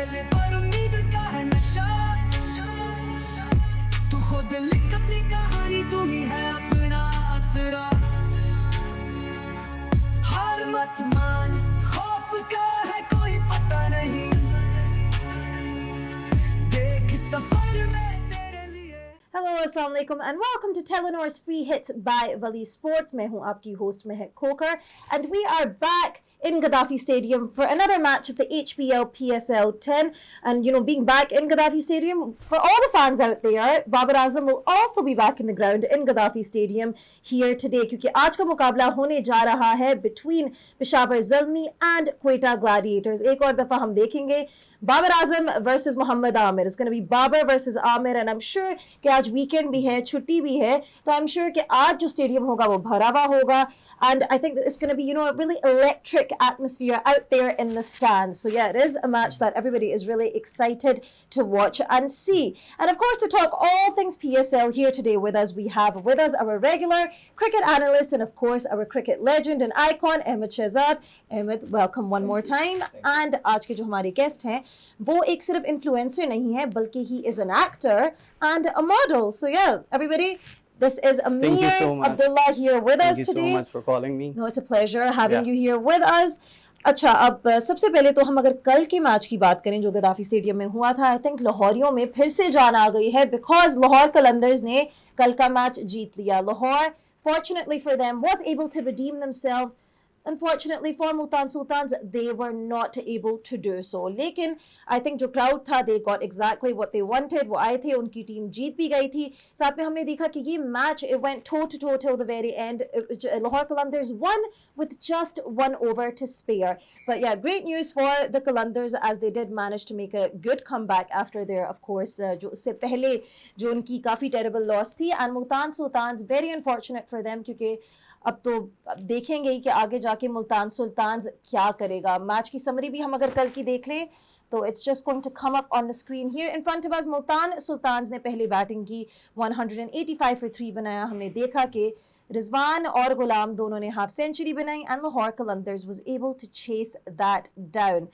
चले पर उम्मीद का है नशा। तू खुद लिख अपनी कहानी, तू ही है अपना आसरा। हार मत मान, खौफ का है कोई पता नहीं, देख सफर में तेरे लिए। Hello, Assalamu alaikum, and welcome to Telenor's Free Hits by Vali Sports. मैं हूँ आपकी host Mehak Khokar, and we are back in Gaddafi Stadium for another match of the HBL PSL 10. And you know, being back in Gaddafi Stadium, for all the fans out there, Babar Azam will also be back in the ground in Gaddafi Stadium here today, क्योंकि आज का मुकाबला होने जा रहा है between Peshawar Zalmi and Quetta Gladiators. एक और दफा हम देखेंगे Babar Azam versus Mohammad Amir. It's going to be Babar versus Amir, and I'm sure कि आज weekend भी है, छुट्टी भी है, तो I'm sure कि आज जो stadium होगा वो भरा हुआ होगा. And I think that it's going to be, you know, a really electric atmosphere out there in the stands. So yeah, it is a match that everybody is really excited to watch and see. And of course, to talk all things PSL here today with us, we have with us our regular cricket analyst and of course our cricket legend and icon, Ahmed Shehzad. Ahmed, welcome one more time. And आज के जो हमारे guest हैं, वो एक सिर्फ influencer नहीं है, बल्कि he is an actor and a model. So yeah, everybody, this is Amir Abdullah here with us today. Thank you so much for calling me. No, it's a pleasure having you here with us. अच्छा, अब सबसे पहले तो हम अगर कल के match की बात करें जो गद्दाफी स्टेडियम में हुआ था, आई थिंक लाहौरियों में फिर से जान आ गई है बिकॉज लाहौर कलंदर्स ने कल का मैच जीत लिया. Lahore, fortunately for them, was able to redeem themselves. Unfortunately for Multan Sultans, they were not able to do so. लेकिन I think जो crowd था, they got exactly what they wanted. वो आए थे, उनकी टीम जीत भी गई थी. साथ में हमने देखा कि ये match, it went toe to toe till the very end. Lahore Qalandars won with just one over to spare. But yeah, great news for the Qalandars as they did manage to make a good comeback after their, of course, जो उससे पहले जो उनकी काफ़ी terrible loss थी. And Multan Sultans, very unfortunate for them क्योंकि अब तो देखेंगे ही कि आगे जाके मुल्तान सुल्तान्स क्या करेगा. मैच की समरी भी हम अगर कल की देख लें तो it's just going to come up on the screen here in front of us. Multan Sultans ने पहले बैटिंग की, 185 for 3 बनाया. हमने देखा कि रिजवान और गुलाम दोनों ने हाफ सेंचुरी बनाई and Lahore Qalandars was able to chase that down.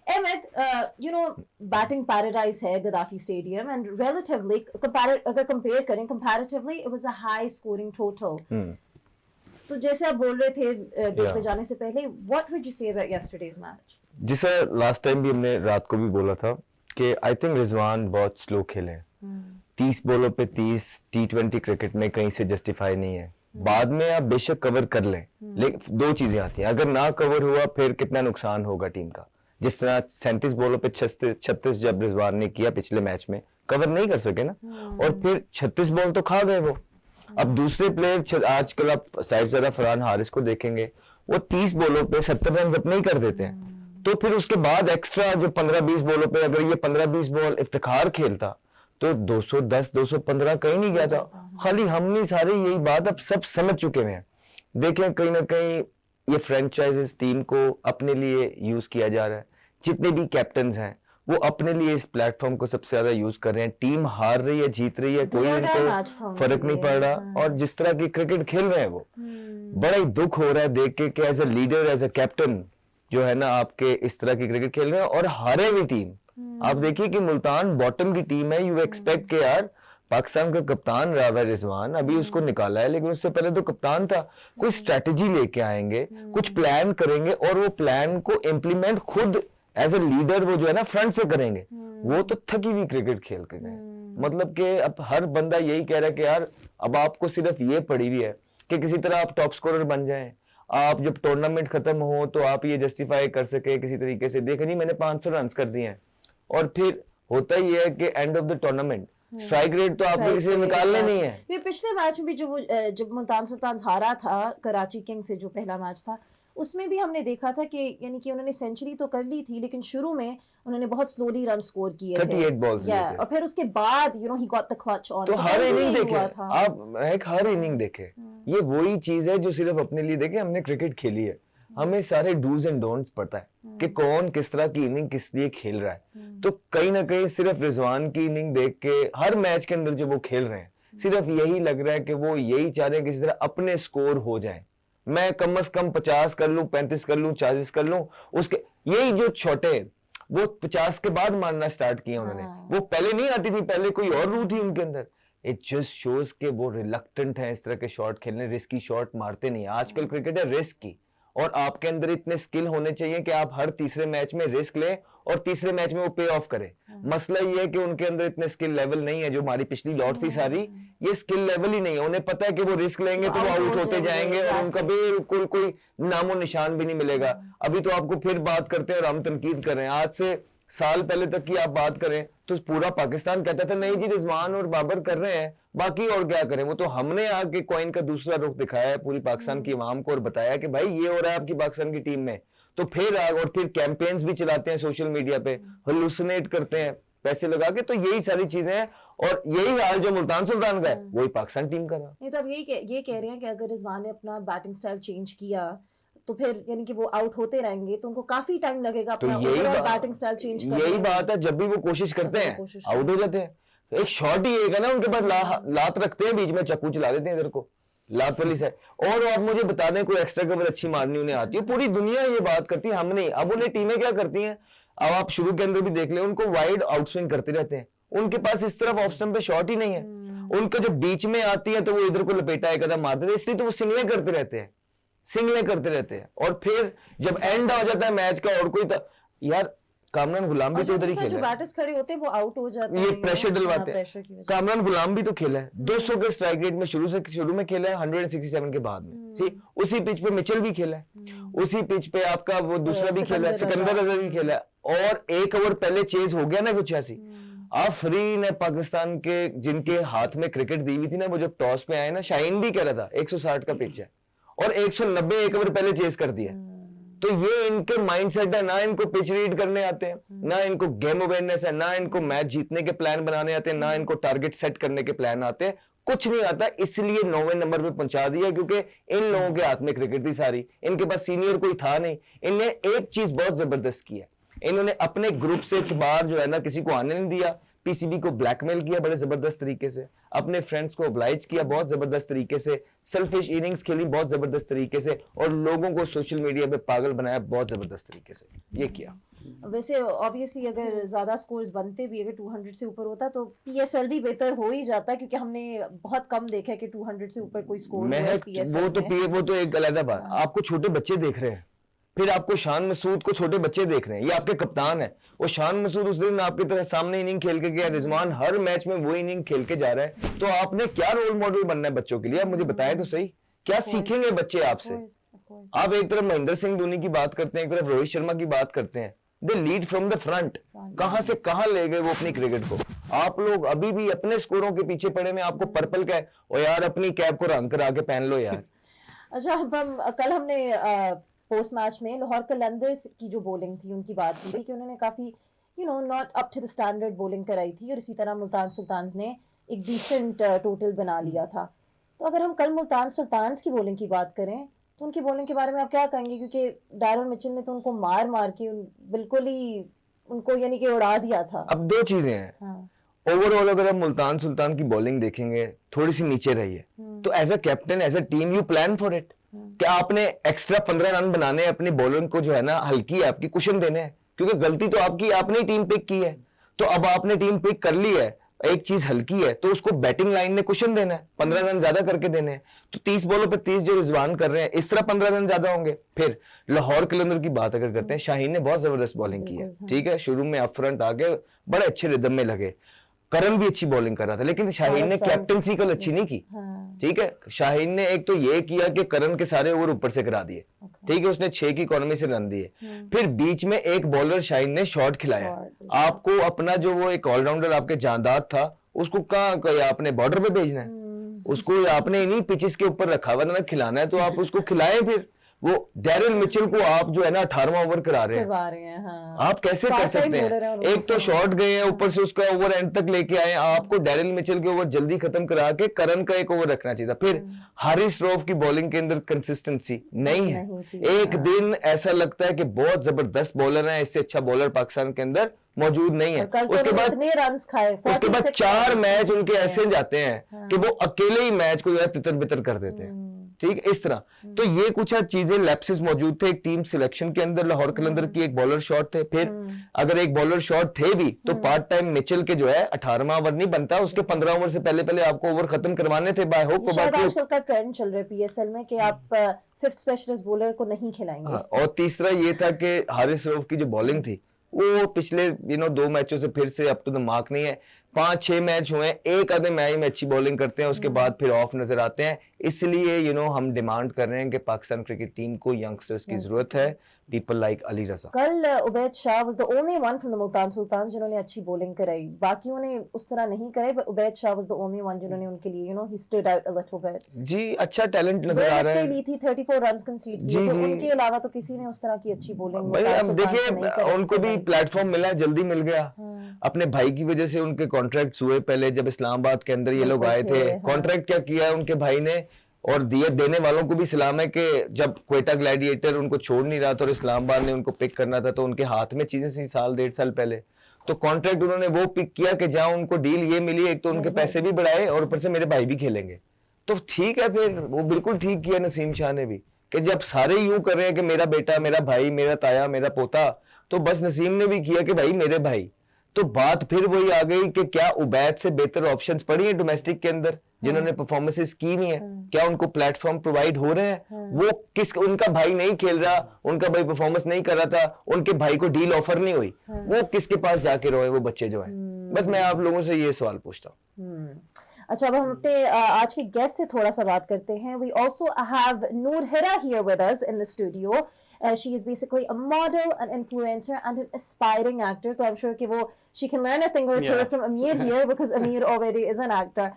Ahmed, you know, batting paradise है गद्दाफी स्टेडियम and relatively अगर compare करें comparatively it was a high scoring total. तो जैसे आप बोल रहे थे ब्रेक पे जाने से पहले, what would you say about yesterday's match? जिसे लास्ट टाइम भी हमने रात को भी बोला था कि आई थिंक रिजवान बहुत स्लो खेले. 30 बॉलों पे 30 T20 क्रिकेट में कहीं से जस्टिफाई नहीं है. बाद में आप बेशक कवर कर लें, लेकिन दो चीजें आती हैं. अगर ना कवर हुआ फिर कितना नुकसान होगा टीम का. जिस तरह 37 बॉलों पे 36 जब रिजवान ने किया पिछले मैच में, कवर नहीं कर सके ना, और फिर 36 बॉल तो खा गए वो. अब दूसरे प्लेयर आजकल आप साहिबजादा फरहान हारिस को देखेंगे, वो 30 बॉलों पे 70 रन अपने ही कर देते हैं. तो फिर उसके बाद एक्स्ट्रा जो 15-20 बॉलों पे अगर ये 15-20 बॉल इफ्तिखार खेलता तो 210 215 कहीं नहीं गया था. खाली हमने सारे यही बात अब सब समझ चुके हैं. देखें कहीं ना कहीं ये फ्रेंचाइजेस टीम को अपने लिए यूज किया जा रहा है. जितने भी कैप्टन हैं वो अपने लिए इस प्लेटफॉर्म को सबसे ज्यादा यूज कर रहे हैं. टीम हार रही है जीत रही है कोई उनको फर्क नहीं पड़ रहा. और जिस तरह की क्रिकेट खेल रहे हैं वो बड़ा ही दुख हो रहा है देख के कि as a leader as a captain जो है ना आपके इस तरह की क्रिकेट खेल रहे हैं और हारे हुई टीम. आप देखिए कि मुल्तान बॉटम की टीम है. यू एक्सपेक्ट के यार पाकिस्तान का कप्तान रहा है रिजवान, अभी उसको निकाला है लेकिन उससे पहले तो कप्तान था. कोई स्ट्रेटेजी लेके आएंगे, कुछ प्लान करेंगे और वो प्लान को इम्प्लीमेंट खुद एज ए लीडर वो जो है ना फ्रंट से करेंगे. वो तो थकी हुई क्रिकेट खेल के गए. मतलब कि अब हर बंदा यही कह रहा है कि यार अब आपको सिर्फ ये पड़ी हुई है कि किसी तरह आप टॉप स्कोरर बन जाएं. आप जब टूर्नामेंट खत्म हो तो आप ये जस्टिफाई कर सके किसी तरीके से, देखे नहीं मैंने 500 रन कर दिए हैं. और फिर होता ही है कि end of the tournament strike rate तो आपको किसी निकालने नहीं है. ये पिछले मैच में भी जब मुल्तान सुल्तान्स हारा था कराची किंग से, जो पहला मैच था, उसमें भी हमने देखा था कि यानी कि उन्होंने सेंचुरी तो कर ली थी लेकिन शुरू में उन्होंने बहुत स्लोली रन स्कोर किए थे. 38 बॉल्स लिए थे. और फिर उसके बाद you know he got the clutch on. तो हर इनिंग देखे आप, एक हर इनिंग देखे. ये वही चीज है जो सिर्फ अपने लिए देखे. हमने क्रिकेट खेली है, हमें सारे डूज एंड डोंट्स पता है कि कौन किस तरह की इनिंग किस लिए खेल रहा है. तो कहीं ना कहीं सिर्फ रिजवान की इनिंग देख के हर मैच के अंदर जो वो खेल रहे हैं सिर्फ यही लग रहा है कि वो यही चाह रहे हैं किसी तरह अपने स्कोर हो जाए. मैं कम से कम 50 कर लूं, 35 कर लूं, 40 कर लूं, उसके यही जो छोटे वो 50 के बाद मारना स्टार्ट किया उन्होंने। वो पहले नहीं आती थी, पहले कोई और रूह थी उनके अंदर। इट जस्ट शोज के वो रिलक्टेंट हैं इस तरह के शॉट खेलने, रिस्की शॉट मारते नहीं। आजकल क्रिकेट है रिस्क की, और आपके अंदर इतने स्किल होने चाहिए कि आप हर तीसरे मैच में रिस्क लें और तीसरे मैच में वो पे ऑफ करें। मसला ये है कि उनके अंदर इतने स्किल लेवल नहीं है। जो हमारी पिछली लॉट थी सारी, ये स्किल लेवल ही नहीं है। उन्हें पता है कि वो रिस्क लेंगे तो वो आउट होते जाएंगे और उनका बिल्कुल कोई नामो निशान भी नहीं मिलेगा। अभी तो आपको फिर बात करते हैं और हम तनकीद कर रहे हैं। आज से साल पहले तक की आप बात करें तो पूरा पाकिस्तान कहता था नहीं जी रिजवान और बाबर कर रहे हैं, बाकी और क्या करें। वो तो हमने आके कॉइन का दूसरा रुख दिखाया है पूरी पाकिस्तान की आवाम को और बताया कि भाई ये हो रहा है आपकी पाकिस्तान की टीम में। तो फिर और फिर कैंपेन्स भी चलाते हैं सोशल मीडिया पे, हेलुसिनेट करते हैं पैसे लगा के। तो यही सारी चीजें हैं और यही हाल जो मुल्तान सुल्तान का है वही पाकिस्तान टीम का रहा। नहीं तो अब ये कह रहे हैं कि अगर रिजवान ने अपना बैटिंग स्टाइल चेंज किया तो फिर यानी कि वो आउट होते रहेंगे, तो उनको काफी टाइम लगेगा अपना ओवरऑल बैटिंग स्टाइल चेंज करने में। यही बात है, जब भी वो कोशिश करते हैं आउट हो जाते हैं। तो एक शॉट ही एक है ना उनके पास, लात रखते हैं बीच में, चाकू चला देते हैं इधर को, लात वाली से। और आप मुझे बता दें कोई एक्स्ट्रा कवर अच्छी मारनी उन्हें आती है? पूरी दुनिया ये बात करती है, हम नहीं। अब उन्हें टीमें क्या करती हैं, अब आप शुरू के अंदर भी देख ले, उनको वाइड आउटस्विंग करते रहते हैं। उनके पास इस तरफ ऑफ स्टंप पे शॉट ही नहीं है। उनका जो बीच में आती है तो वो इधर को लपेटा एक कदम मारते थे, इसलिए तो वो सिंगलें करते रहते हैं, सिंगलें करते रहते हैं। और फिर जब एंड हो जाता है मैच का और कोई यार कामरान गुलाम भी तो उधर ही खेला है। बैटर्स खड़े होते हैं वो आउट हो जाते हैं, ये प्रेशर डलवाते हैं। कामरान गुलाम भी तो खेला है 200 के स्ट्राइक रेट में शुरू में खेला है, 167 के बाद में, ठीक। उसी पिच पे मिचेल भी खेला है, उसी पिच पे आपका वो दूसरा भी खेला है, सिकंदर अजहर भी खेला है। और एक ओवर पहले चेज हो गया ना कुछ ऐसी। आफरीन है पाकिस्तान के जिनके हाथ में क्रिकेट दी हुई थी ना, वो जब टॉस पे आए ना, शाहीन भी कह रहा था 160 का पिच है और 190 एक ओवर पहले चेज कर दिया। तो ये इनके माइंडसेट है, ना इनको पिच रीड करने आते हैं, ना इनको गेम अवेयरनेस है, ना इनको मैच जीतने के प्लान बनाने आते हैं, ना इनको टारगेट सेट करने के प्लान आते हैं, कुछ नहीं आता। इसलिए 9वें नंबर पे पहुंचा दिया क्योंकि इन लोगों के हाथ में क्रिकेट थी सारी, इनके पास सीनियर कोई था नहीं। इनने एक चीज बहुत जबरदस्त की है, इन्होंने अपने ग्रुप से एक बार जो है ना किसी को आने नहीं दिया, पीसीबी को ब्लैकमेल किया बड़े जबरदस्त तरीके से, अपने फ्रेंड्स को ऑब्लाइज किया बहुत जबरदस्त तरीके से, सेल्फिश इनिंग्स खेली बहुत जबरदस्त तरीके से, और लोगों को सोशल मीडिया पे पागल बनाया बहुत जबरदस्त तरीके से। ये किया। वैसे ऑब्वियसली अगर ज्यादा स्कोर्स बनते भी, अगर 200 से ऊपर होता तो पीएसएल भी बेहतर हो ही जाता, क्योंकि हमने बहुत कम देखा है कि 200 से ऊपर कोई स्कोर वो तो एक अलग बात। आपको छोटे बच्चे देख रहे हैं, फिर आपको शान मसूद को छोटे बच्चे देख रहे हैं, ये आपके कप्तान है। वो शान मसूद उस दिन आपकी तरह सामने इनिंग खेल के गया, रिजवान हर मैच में वो इनिंग खेल के जा रहा है। तो आपने क्या रोल मॉडल बनना है बच्चों के लिए? आप मुझे बताएं तो सही, क्या सीखेंगे बच्चे आपसे? आप एक तरफ महेंद्र सिंह धोनी की बात करते हैं, एक तरफ रोहित शर्मा की बात करते हैं, they lead from the front. कहां से कहां ले गए वो अपनी क्रिकेट को। आप लोग अभी भी अपने स्कोरों के पीछे पड़े में, आपको पर्पल का है और यार अपनी कैप को रंग करा के पहन लो यार। अच्छा, कल हमने पोस्ट मैच में लाहौर कलंदर्स की जो बॉलिंग थी उनकी बात की थी कि उन्होंने काफी not up to the standard bowling कराई थी, और इसी तरह मुल्तान सुल्तान्स ने एक डिसेंट टोटल बना लिया था। तो अगर हम कल मुल्तान सुल्तान्स की बॉलिंग की बात करें तो उनकी बॉलिंग के बारे में आप क्या कहेंगे? क्योंकि डैरन मिचेल ने तो उनको मार के बिल्कुल ही उनको यानी कि उड़ा दिया था। अब दो चीजें हैं। ओवरऑल अगर हम मुल्तान सुल्तान की बॉलिंग देखेंगे थोड़ी सी नीचे रही है, तो as a captain as a team you plan for it. क्या आपने एक्स्ट्रा 15 रन बनाने अपनी बॉलिंग को जो है ना हल्की है आपकी, कुशन देने हैं, क्योंकि गलती तो आपकी, आपने टीम पिक की है। तो अब आपने टीम पिक कर ली है, एक चीज हल्की है तो उसको बैटिंग लाइन ने कुशन देना है, 15 रन ज्यादा करके देने हैं। तो 30 बॉलों पे 30 जो रिजवान कर रहे हैं, इस तरह 15 रन ज्यादा होंगे। फिर लाहौर कलंदर की बात अगर करते हैं, शाहीन ने बहुत जबरदस्त बॉलिंग की है, ठीक है, शुरू में अप फ्रंट आके बड़े अच्छे रिदम में लगे। करण भी अच्छी बॉलिंग कर रहा था, लेकिन शाहीन ने कैप्टनसी कल अच्छी नहीं की, ठीक है। शाहीन ने एक तो ये किया कि करण के सारे ओवर ऊपर से करा दिए, ठीक है, उसने 6 की इकोनॉमी से रन दिए। फिर बीच में एक बॉलर शाहीन ने शॉट खिलाया। आपको अपना जो वो एक ऑलराउंडर आपके जांदाद था, उसको कहाँ आपने बॉर्डर पे भेजना है, उसको आपने इन्हीं पिचेस के ऊपर रखा हुआ ना खिलाना है, तो आप उसको खिलाएं। फिर वो डैरन मिचेल को आप जो है ना 18वां ओवर करा रहे हैं, हाँ। आप कैसे कर सकते हैं? एक तो शॉट गए हैं, ऊपर से उसका ओवर एंड तक लेके आए। आपको डैरन मिचेल के ओवर जल्दी खत्म करा के करण का एक ओवर रखना चाहिए था। फिर हारिस रऊफ की बॉलिंग के अंदर कंसिस्टेंसी नहीं है। एक दिन ऐसा लगता है कि बहुत जबरदस्त बॉलर है, इससे अच्छा बॉलर पाकिस्तान के अंदर मौजूद नहीं है। उसके बाद 4 मैच उनके ऐसे जाते हैं कि वो अकेले ही मैच को जो है तितर बितर कर देते हैं। ठीक है, इस तरह। तो ये कुछ चीजें लैप्सेस मौजूद थे एक टीम सिलेक्शन के अंदर। लाहौर कलंदर की एक बॉलर शॉट थे, फिर अगर एक बॉलर शॉट थे भी तो पार्ट टाइम मिचेल के जो है 18वां ओवर नहीं बनता, उसके 15 ओवर से पहले पहले आपको ओवर खत्म करवाने थे बाय हुक। शायद आजकल का ट्रेंड चल रहा है पीएसएल में कि आप फिफ्थ स्पेशलिस्ट बॉलर को नहीं खिलाएंगे। हाँ, और तीसरा ये था कि हारिस रऊफ की जो बॉलिंग थी वो पिछले 2 मैचों से फिर से अप टू द मार्क नहीं है। 5-6 मैच हुए, एक आधे मैच में अच्छी बॉलिंग करते हैं, उसके बाद फिर ऑफ नजर आते हैं। इसलिए हम डिमांड कर रहे हैं कि पाकिस्तान क्रिकेट टीम को यंगस्टर्स की जरूरत है, पीपल लाइक अली रजा। कल Ubaid Shah was the only one from the Multan Sultan जिन्होंने अच्छी बॉलिंग कराई, बाकियों ने उस तरह नहीं कराई, but Ubaid Shah was the only one जिन्होंने उनके लिए ही stood out a little bit. जी, अच्छा टैलेंट नजर आ रहा है। ली थी 34 रन्स कंसीड किए, तो उनके अलावा तो किसी ने उस तरह की अच्छी बॉलिंग भाई अब देखिए उनको भी प्लेटफॉर्म मिला, जल्दी मिल गया। अपने भाई की वजह से उनके कॉन्ट्रैक्ट हुए, पहले जब इस्लामाबाद के अंदर ये लोग आए थे। कॉन्ट्रैक्ट क्या किया है उनके भाई ने, और दिए देने वालों को भी सलाम है कि जब क्वेटा ग्लैडिएटर उनको छोड़ नहीं रहा था और इस्लामाबाद ने उनको पिक करना था तो उनके हाथ में चीजें थी 1.5 साल पहले। तो कॉन्ट्रैक्ट उन्होंने वो पिक किया कि जहां उनको डील ये मिली, एक तो उनके पैसे भी बढ़ाए और ऊपर से मेरे भाई भी खेलेंगे। तो ठीक है, फिर वो बिल्कुल ठीक किया नसीम शाह ने भी कि जब सारे यूं कर रहे हैं कि मेरा बेटा, मेरा भाई, मेरा ताया, मेरा पोता, तो बस नसीम ने भी किया कि भाई मेरे भाई। तो बात फिर वही आ गई कि क्या उबैद से बेहतर ऑप्शंस पड़ी हैं डोमेस्टिक के अंदर जिन्होंने परफॉर्मेंसेस की नहीं है? क्या उनको प्लेटफॉर्म प्रोवाइड हो रहे हैं? वो उनका भाई नहीं खेल रहा, उनका भाई परफॉर्मेंस नहीं कर रहा था, उनके भाई को डील ऑफर नहीं हुई, वो किसके पास जाके रोए वो बच्चे जो हैं? बस मैं आप लोगों से ये सवाल पूछता हूँ। अच्छा, अब हम अपने आज के गेस्ट से थोड़ा सा बात करते हैं। We also have Noor Hira here with us in the studio. She is basically a model, an influencer, and an aspiring actor. So I'm sure कि वो she can learn a thing or two from Amir here because Amir already is an actor.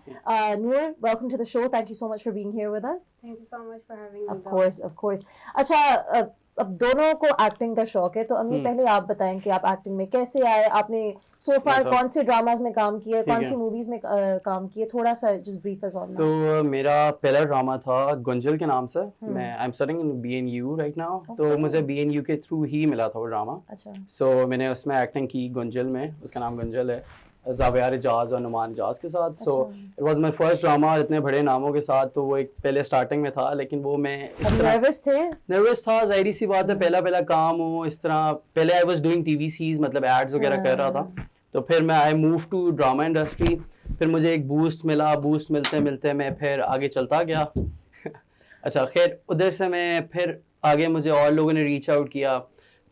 Noor, welcome to the show. Thank you so much for being here with us. Thank you so much for having me. Of course, of course. अच्छा, अब दोनों को acting का शौक है, तो अमीर पहले आप बताएं कि आप एक्टिंग में कैसे आए, आपने सो फार कौन से ड्रामास में काम किया, कौन सी मूवीज में काम किए, थोड़ा सा just brief us on that. So मेरा पहला ड्रामा था गुंजल के नाम से। मैं I am studying in BNU right now, तो मुझे BNU के थ्रू ही मिला था वो ड्रामा। अच्छा, सो मैंने उसमें एक्टिंग की गुंजल में, उसका नाम गुंजल है, ज़ावियार इजाज़ और नुमान इजाज़ के साथ। So it was my first drama इतने बड़े नामों के साथ। तो वो एक पहले स्टार्टिंग में था, लेकिन वो मैं नर्वस था, जाहिर सी बात है, पहला काम हो इस तरह। पहले आई वाज डूइंग TVCs, मतलब एड्स वगैरह कर रहा था। तो फिर मैं I move to drama industry, फिर मुझे एक बूस्ट मिला, बूस्ट मिलते मिलते मैं फिर आगे चलता गया। अच्छा, खैर उधर से मैं फिर आगे, मुझे और लोगों ने रीच आउट किया।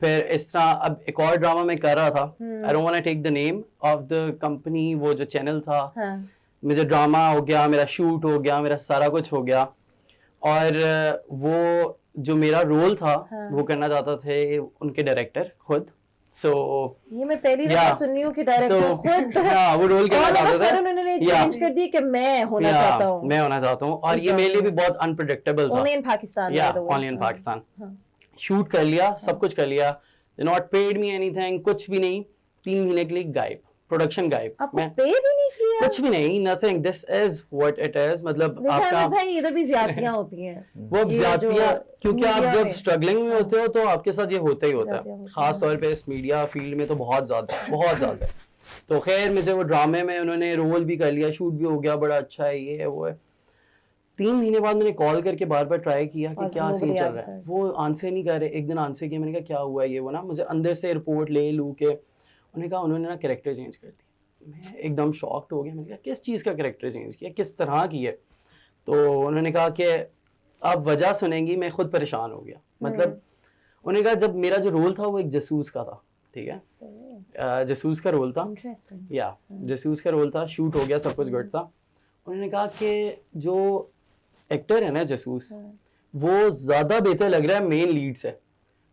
फिर इस तरह अब एक और ड्रामा मैं कर रहा था, I don't want to take the name of the company, वो जो चैनल था। मुझे ड्रामा हो गया, मेरा शूट हो गया, मेरा सारा कुछ हो गया, और वो जो मेरा रोल था वो करना चाहता थे उनके डायरेक्टर खुद। सो ये मैं पहली दफा सुन रही हूँ कि डायरेक्टर खुद वो रोल करना चाहता था। उन्होंने चेंज कर दी कि मैं होना चाहता हूँ, मैं होना चाहता हूँ। और ये मेरे लिए भी बहुत अनप्रेडिक्टेबल था। Only in Pakistan, only in Pakistan. Shoot कर लिया, सब कुछ कर लिया, they not paid me anything, कुछ भी नहीं। 3 महीने के लिए गायब, प्रोडक्शन गायब, मैं पे भी नहीं किया, कुछ भी नहीं, nothing. This is what it is. मतलब आपका भाई इधर भी ज्यादतियां होती हैं। वो ज्यादतियां, क्योंकि आप जब स्ट्रगलिंग में होते हो तो आपके साथ ये होता ही होता है, खास तौर पे इस मीडिया फील्ड में तो बहुत ज्यादा। तो खैर मुझे वो ड्रामे में उन्होंने रोल भी कर लिया, शूट भी हो गया, बड़ा अच्छा है, ये है वो है। 3 महीने बाद मैंने कॉल करके बार बार ट्राई किया कि क्या सीन चल रहा है, वो आंसर नहीं कर रहे। एक दिन आंसर किया, मैंने कहा क्या हुआ ये वो ना, मुझे अंदर से रिपोर्ट ले लूँ के उन्होंने कहा उन्होंने ना कैरेक्टर चेंज कर दी। मैं एकदम शॉक्ड हो गया, मैंने कहा किस चीज़ का कैरेक्टर चेंज किया, किस तरह की है? तो उन्होंने कहा कि आप वजह सुनेंगी, मैं खुद परेशान हो गया। मतलब उन्होंने कहा जब मेरा जो रोल था वो एक जासूस का था, ठीक है, जासूस का रोल था, या जासूस का रोल था, शूट हो गया, सब कुछ गुड था। उन्होंने कहा कि जो एक्टर है ना जासूस, वो ज़्यादा बेहतर लग रहा है मेन लीड से,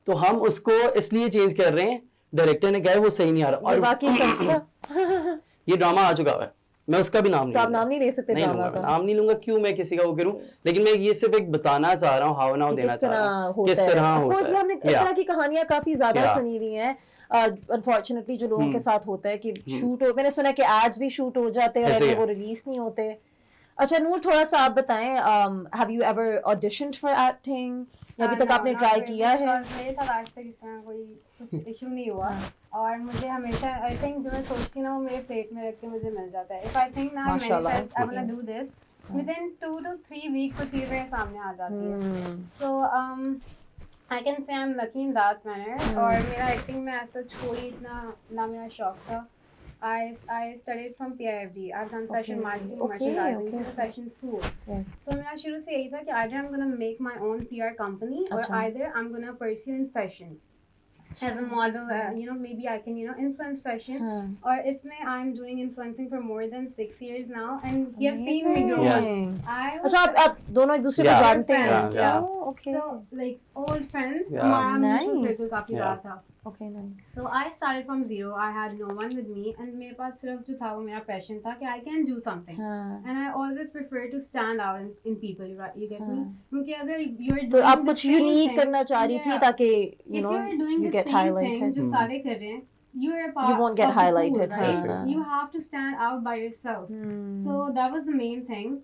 तो हम उसको इसलिए चेंज कर रहे हैं। डायरेक्टर ने कहा है वो सही नहीं आ रहा। और बाकी सच था। ये ड्रामा आ चुका है, मैं उसका भी नाम तो आप नाम नहीं ले सकते, नाम नहीं लूंगा, क्यों मैं किसी का वो करूं, लेकिन मैं ये सिर्फ एक बताना चाह रहा हूँ, हावना देना चाह रहा हूँ किस तरह होता है। हमने इस तरह की कहानियां काफी ज्यादा सुनी हुई हैं। अनफॉर्चुनेटली जो लोगों के साथ होता है कि शूट हो, मैंने सुना कि एड्स भी शूट हो जाते हैं और वो रिलीज नहीं होते। अच्छा नूर, थोड़ा सा आप बताएं, have you ever auditioned for acting, अभी तक आपने ट्राई किया है? मेरे साथ आज तक इस तरह कोई कुछ इशू नहीं हुआ, और मुझे हमेशा आई थिंक जो मैं सोचती ना वो मेरे प्लेट में रख के मुझे मिल जाता है। इफ आई थिंक ना I want to do this, within 2 to 3 weeks वो चीज़ें सामने आ जाती है. So I can say I'm lucky in that manner. और मेरा एक्टिंग में ऐसा कोई इतना ना मेरा शौक था. I studied from PIFD. I've done fashion marketing and merchandising. It's a fashion school. Yes. So मेरा शुरू से यही था कि either I'm gonna make my own PR company or either I'm gonna pursue in fashion as a model. You know, maybe I can influence fashion. और इसमें I'm doing influencing for more than 6 years now, and you have seen me grow. Yeah. अच्छा आप दोनों एक दूसरे को Yeah. जानते हैं? Yeah. Oh, okay. So like old friends. Yeah. हमारा mutual Nice. circle काफी ज़्यादा था. Okay, nice. So I started from zero. I had no one with me, and मेरे पास सिर्फ जो था वो मेरा passion था कि I can do something. And I always prefer to stand out in people. You get me? क्योंकि अगर you're तो doing आप the कुछ same यूनिक thing- करना चाह रही थी Yeah. ताकि If you're doing you the get same highlighted. thing जो सारे कर रहे हैं, you're a part You won't get of the pool, highlighted, right? हाँ. You have to stand out by yourself. So that was the main thing.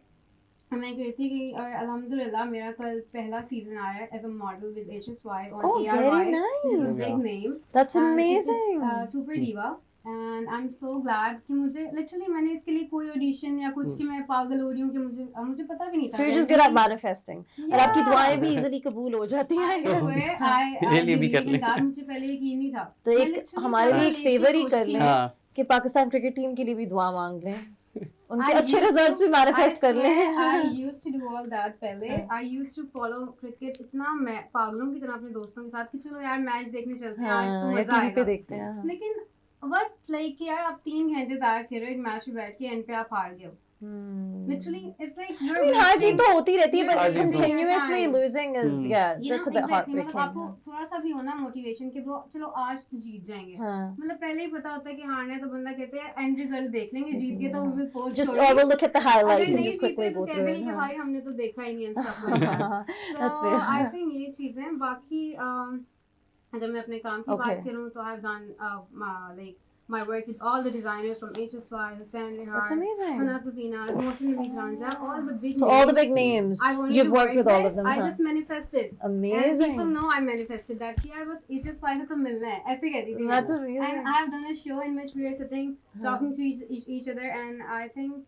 मैं कहती थी कि और अल्हम्दुलिल्लाह मेरा कल पहला सीजन आया as a model with HSY on Oh, ARY, very which is a nice. big name. That's And it is, amazing. Super Diva. And I'm so glad कि मुझे literally मैंने इसके लिए कोई audition या कुछ कि मैं पागल हो रही हूँ कि मुझे पता भी नहीं था. So you're just good at manifesting. और आपकी दुआएं भी easily कबूल हो जाती हैं. I swear, I ये लिए भी believe कर in ले. that. मुझे पहले यकीन नहीं था. तो मैं एक literally हमारे लिए एक पहले फेवर ही सोचती कर लें हूँ. हाँ. कि पाकिस्तान क्रिकेट टीम के लिए भी दुआ मांग लें, उनके I अच्छे used रिजल्ट्स भी to- मैनिफेस्ट कर I swear, I लें. used to do all that पहले. I used to follow cricket इतना मैं पागलों की तरह अपने दोस्तों के साथ कि चलो यार मैच देखने चलते हैं, आज तो हाँ, या मजा टीवी पे आएगा. देखते हैं. हाँ. लेकिन what like यार आप 3 घंटे ज़ाया खेलो एक मैच में बैठ के एंड पे आप हार गए हो. Literally it's like you're I mean, हार जीत wasting- तो होती रहती है, but हार जीत तो- continuously Time. losing is yeah, You that's a know, bit exactly, मतलब heartbreaking. आपको थोड़ा सा भी होना मोटिवेशन कि ब्रो चलो आज तो जीत जाएंगे. हाँ. मतलब पहले ही पता होता है कि हारना है तो बंदा कहते हैं एंड रिजल्ट देख लेंगे, जीत गए तो we will post Just stories. we'll look at the अगर highlights and नहीं just quickly जीते go तो through कहते it. हैं कि हाँ. भाई हमने तो देखा ही नहीं है सब. That's So fair. I think ये चीजें बाकी अगर मैं अपने काम की Okay. बात करूँ तो I've done like my work with all the designers from HSY, Hussein Rihar, That's amazing. Sana Sabina, Mohsin Naveed Ranja, all the big So names. all the big names, I wanted you've to worked work with all there. of them. I huh? just manifested. And Amazing. people know I manifested that कि यार बस HSY से तो मिलना है ऐसे कहती थी. That's मैं. amazing. And I have done a show in which we are sitting talking to each other, and I think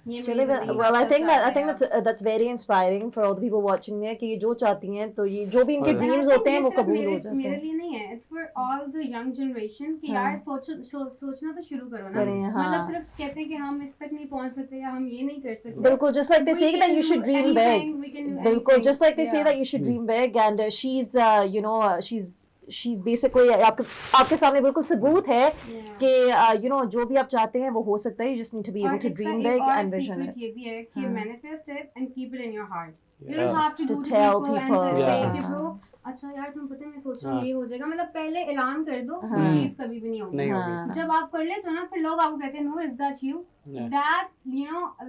ये मेरी चलिए, जिंदगी well, का I think सच्चा है. that's very inspiring for all the people watching there कि ये जो चाहती हैं तो ये जो भी इनके और- dreams And I होते हैं think वो ये सिर्फ कबूल हो मेरे जाते हैं. लिए नहीं है, it's for all the young generation कि हाँ. यार सोचना तो शुरू करो ना. करें, हाँ. मतलब सिर्फ कहते हैं कि हम इस तक नहीं पहुंच सकते या हम ये नहीं कर सकते. बिल्कुल, just like they We say can that you should do dream big. anything, we can do बिल्कुल, anything. just like they say Yeah. that you should dream big, and she's she's basically आपके सामने बिल्कुल सबूत है Yeah. कि जो भी आप चाहते हैं वो हो सकता है. You just need to be और able to इसका dream एक big और and vision secret it. ये भी है कि हाँ. manifest it and keep it in your heart. You Yeah. don't have to To do to tell people people. and say Yeah. कि bro अच्छा यार तुम्हें पता है मैं सोच रहा हूँ हाँ. ये हो जाएगा. मतलब पहले ऐलान कर दो, हाँ. वो चीज कभी भी नहीं होगी. नहीं हाँ. होगी. जब आप कर लेते हो ना फिर लोग आपको कहते हैं no is that you. Yeah. That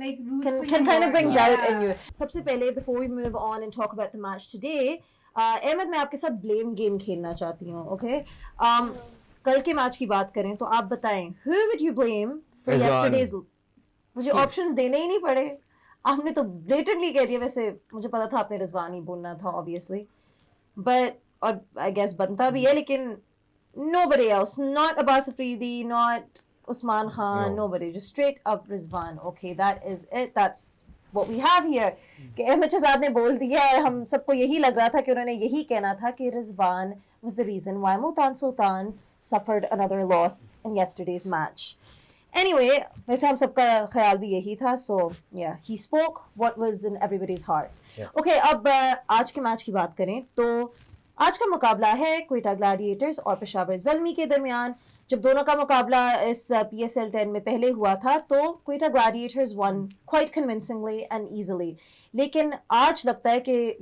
like root can for can you kind of more. bring doubt in Yeah. you. सबसे पहले before we move on and talk about the match today, Ahmad मैं आपके साथ blame game खेलना चाहती हूँ. Okay, कल के मैच की बात करें तो आप बताएं who would you blame for Rizwan. yesterday's? मुझे ऑप्शंस देने ही नहीं पड़े. आपने तो blatantly कह दिया. वैसे मुझे पता था आपने रिजवान ही बोलना था obviously, but और I guess बनता भी है, लेकिन nobody else, not Abbas Afridi, not Usman Khan, No. nobody, just straight up Rizwan. Okay, that is it. That's what we have here. कि अहमद शहजाद ने बोल दिया और हम सबको यही लग रहा था कि उन्होंने यही कहना था कि Rizwan was the reason why Multan Sultans suffered another loss in yesterday's match. Anyway, वैसे हम सबका ख्याल भी यही था. So yeah, he spoke what was in everybody's heart. Yeah. Okay, अब आज के मैच की बात करें तो आज का मुकाबला है क्वेटा ग्लैडिएटर्स और पेशावर ज़ल्मी के दरमियान. जब दोनों का मुकाबला इस PSL 10 में पहले हुआ था तो Quetta Gladiators one quite convincingly and easily. लेकिन आज लगता है कि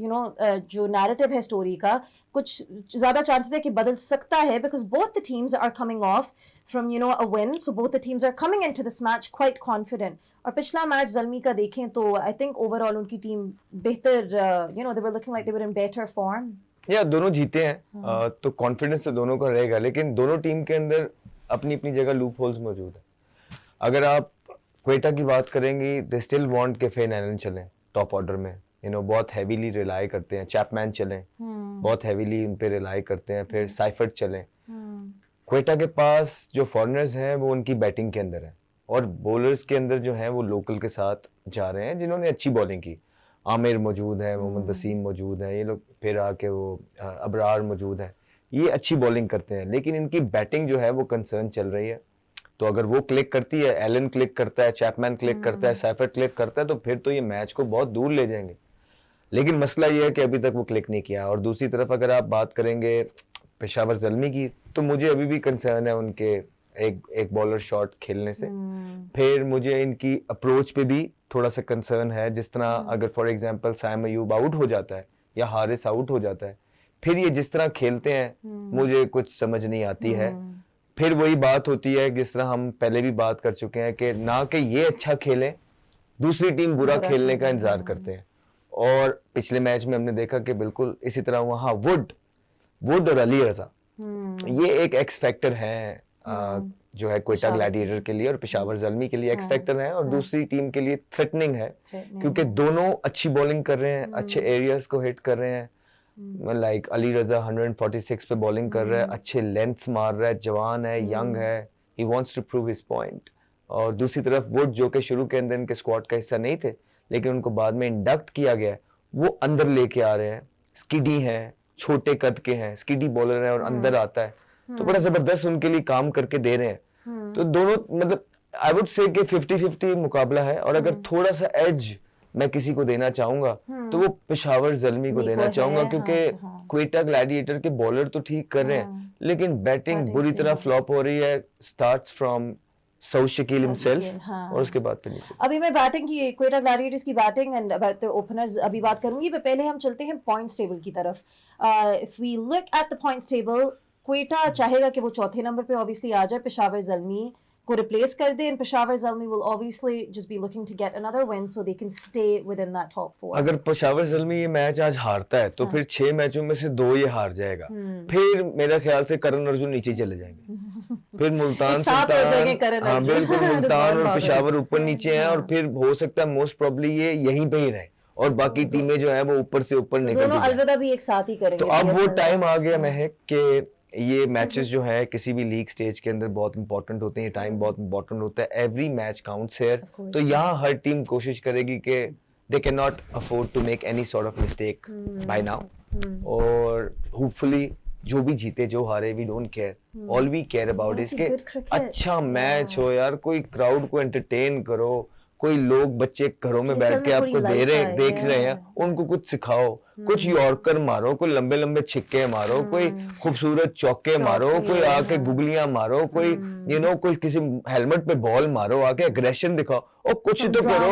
जो नैरेटिव है स्टोरी का कुछ ज़्यादा चांसेस है कि बदल सकता है, because both the teams are coming off from a win. So both the teams are coming into this match quite confident. और पिछला मैच ज़ल्मी का देखें तो आई थिंक ओवरऑल उनकी टीम बेहतर they were looking like they were in better form. या दोनों जीते हैं तो कॉन्फिडेंस तो दोनों का रहेगा, लेकिन दोनों टीम के अंदर अपनी अपनी जगह लूप होल्स मौजूद है. अगर आप क्वेटा की बात करेंगे, दे स्टिल वांट के फेन एलन चलें टॉप ऑर्डर में. बहुत हैवीली रिलाई करते हैं. चैपमैन चलें, बहुत हैवीली उन पे रिलाई करते हैं. फिर साइफर्ट चलें. क्वेटा के पास जो फॉरेनर्स हैं वो उनकी बैटिंग के अंदर है. और बॉलर्स के अंदर जो है वो लोकल के साथ जा रहे हैं जिन्होंने अच्छी बॉलिंग की। आमिर मौजूद है, मोहम्मद वसीम मौजूद है, ये लोग फिर आके वो अबरार मौजूद है, ये अच्छी बॉलिंग करते हैं, लेकिन इनकी बैटिंग जो है वो कंसर्न चल रही है। तो अगर वो क्लिक करती है, एलन क्लिक करता है, चैपमैन क्लिक करता है, सैफर क्लिक करता है, तो फिर तो ये मैच को बहुत दूर ले जाएंगे। लेकिन मसला ये है कि अभी तक वो क्लिक नहीं किया। और दूसरी तरफ अगर आप बात करेंगे पेशावर ज़ल्मी की, तो मुझे अभी भी कंसर्न है उनके एक बॉलर शॉट खेलने से। फिर मुझे इनकी अप्रोच पे भी थोड़ा सा कंसर्न है। जिस तरह अगर for example Saim Ayub out हो जाता है या हारिस आउट हो जाता है, फिर ये जिस तरह खेलते हैं मुझे कुछ समझ नहीं आती है। फिर वही बात होती है जिस तरह हम पहले भी बात कर चुके हैं कि ना कि ये अच्छा खेलें, दूसरी टीम बुरा खेलने का इंतजार करते हैं। और पिछले मैच में हमने देखा कि बिल्कुल इसी तरह वहाँ वुड और अली रजा ये एक एक्स फैक्टर है जो है क्वेटा ग्लैडिएटर के लिए और पेशावर ज़ल्मी के लिए एक्स फैक्टर है, और दूसरी टीम के लिए थ्रेटनिंग है क्योंकि दोनों अच्छी बॉलिंग कर रहे हैं, अच्छे एरियाज को हिट कर रहे हैं। लाइक अली रजा 146 पे बॉलिंग कर रहा है, अच्छे लेंथ्स मार रहा है, जवान है, यंग है, he wants to prove his point. और दूसरी तरफ वुड जो कि शुरू के अंदर इनके स्क्वाड का हिस्सा नहीं थे लेकिन उनको बाद में इंडक्ट किया गया, वो अंदर लेके आ रहे हैं। स्किडी हैं, छोटे कद के हैं, स्किडी बॉलर है और अंदर आता है, तो बड़ा जबरदस्त उनके लिए काम करके दे रहे हैं। तो दोनों मतलब आई वुड से कि 50-50 मुकाबला है। और अगर थोड़ा सा एज मैं किसी को देना चाहूंगा तो वो पेशावर ज़ल्मी को देना चाहूंगा, क्योंकि क्वेटा ग्लैडिएटर के बॉलर तो ठीक कर रहे हैं लेकिन बैटिंग बुरी तरह फ्लॉप हो रही है। Starts from Saud Shakeel himself और उसके बाद फिर नीचे। अभी मैं बैटिंग की, क्वेटा ग्लैडिएटर्स की batting and about the openers अभी बात करूंगी, पर पहले हम चलते हैं पॉइंट्स टेबल की तरफ। If we look at the points table, Quetta चाहेगा कि वो चौथे नंबर पे ऑब्वियसली आ जाए, पेशावर ज़ल्मी को रिप्लेस कर दे, and Peshawar Zalmi will obviously just be looking to get another win so they can stay within that top 4। अगर पेशावर ज़ल्मी ये मैच आज हारता है तो फिर 6 मैचों में से 2 ये हार जाएगा। फिर मेरा ख्याल से करण अर्जुन नीचे चले जाएंगे, फिर मुल्तान सुल्तान, हाँ बिल्कुल, मुल्तान और पेशावर ऊपर नीचे हैं, और फिर हो सकता है मोस्ट प्रोबेबली ये यहीं पे ही रहे और बाकी टीमें जो है वो ऊपर से ऊपर निकल दोनों अलविदा भी एक साथ ही करेंगे। तो अब वो टाइम आ गया महक कि ये मैचेस जो है किसी भी लीग स्टेज के अंदर बहुत इंपॉर्टेंट होते हैं, टाइम बहुत इंपॉर्टेंट होता है, एवरी मैच काउंट्स हियर। तो यहाँ हर टीम कोशिश करेगी कि they can not afford to make any sort of mistake by now. और होपफुली जो भी जीते जो हारे, we don't care, all we care about is के अच्छा मैच हो यार, कोई क्राउड को एंटरटेन करो, कोई लोग बच्चे घरों में बैठ के आपको देख रहे हैं, उनको कुछ सिखाओ, कुछ यॉर्कर मारो, कोई लंबे लंबे छिक्के मारो, कोई खूबसूरत चौके मारो, कोई आके गुगलियां मारो, कोई कोई किसी हेलमेट पे बॉल मारो, आके एग्रेशन दिखाओ, और कुछ तो करो,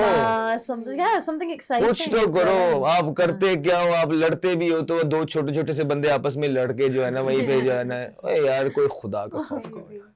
कुछ तो करो। आप करते क्या हो, आप लड़ते भी हो तो 2 छोटे छोटे से बंदे आपस में लड़के जो है ना वहीं पे जो है ना, यार कोई खुदा का खौफ करो।